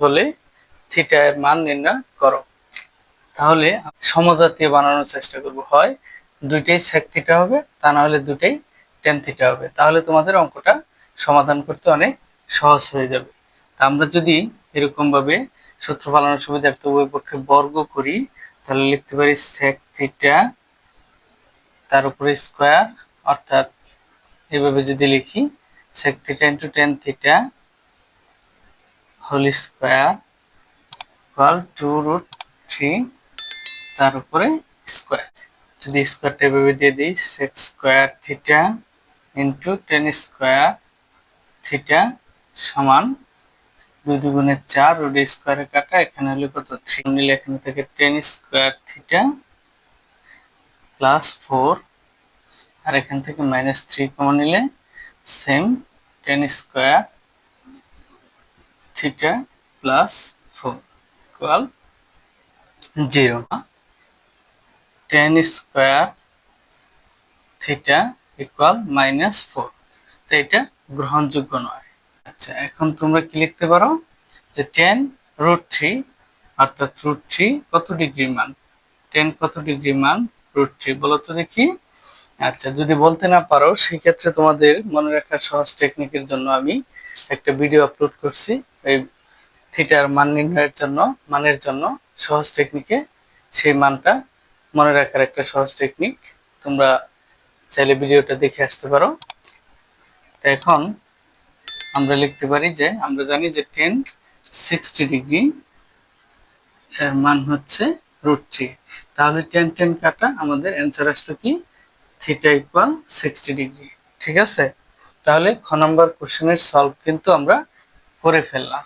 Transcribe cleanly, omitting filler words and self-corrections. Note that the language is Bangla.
বলে থিটা এর মান নির্ণয় করো। তাহলে সমজাতীয় বানানোর চেষ্টা করব, হয় দুইটাই sec থিটা হবে, তা না হলে দুইটাই tan থিটা হবে। তাহলে তোমাদের অঙ্কটা সমাধান করতে অনেক সহজ হয়ে যাবে। তা আমরা যদি এরকম ভাবে সূত্র পালনের সুবিধার্থে উভয় পক্ষে বর্গ করি, তাহলে লিখতে পারি sec থিটা তার উপরে স্কয়ার, অর্থাৎ এভাবে যদি লিখি sec theta into tan theta whole square equal 2√3 তার উপরে স্কয়ার। যদি স্কয়ারটা এভাবে দিয়ে দিই sec square theta into tan square theta সমান 2 দুগুণে 4, রুট স্কয়ারে কাটা, এখানে হলো কত 3 নিলে এখানে থেকে tan স্কয়ার থিটা প্লাস 4, আর এখান থেকে -3 কমন নিলে same tan square theta plus 4 equal 0। tan square theta equal -4, তো এটা গ্রহণযোগ্য নয়। আচ্ছা, এখন তোমরা কি লিখতে পারো যে tan√3 অর্থাৎ √3 কত ডিগ্রি মান, tan কত ডিগ্রি মান √3 বলো তো দেখি। আচ্ছা, যদি বলতে না পারো সেই ক্ষেত্রে তোমাদের মনে রাখার সহজ টেকনিকের জন্য আমি একটা ভিডিও আপলোড করছি এই থিটার মান নির্ণয়ের জন্য, মানের জন্য সহজ টেকনিকে, সেই মানটা মনে রাখার একটা সহজ টেকনিক, তোমরা চাইলে ভিডিওটা দেখে আসতে পারো। তো এখন আমরা লিখতে পারি যে আমরা জানি যে tan 60 ডিগ্রি এর মান হচ্ছে √3, তাহলে tan কাটা আমাদের অ্যান্সার আসলো কি থিটা ইকুয়াল 60 ডিগ্রি। ঠিক আছে, তাহলে খ নাম্বার কোশ্চেনের সলভ কিন্তু আমরা করে ফেললাম।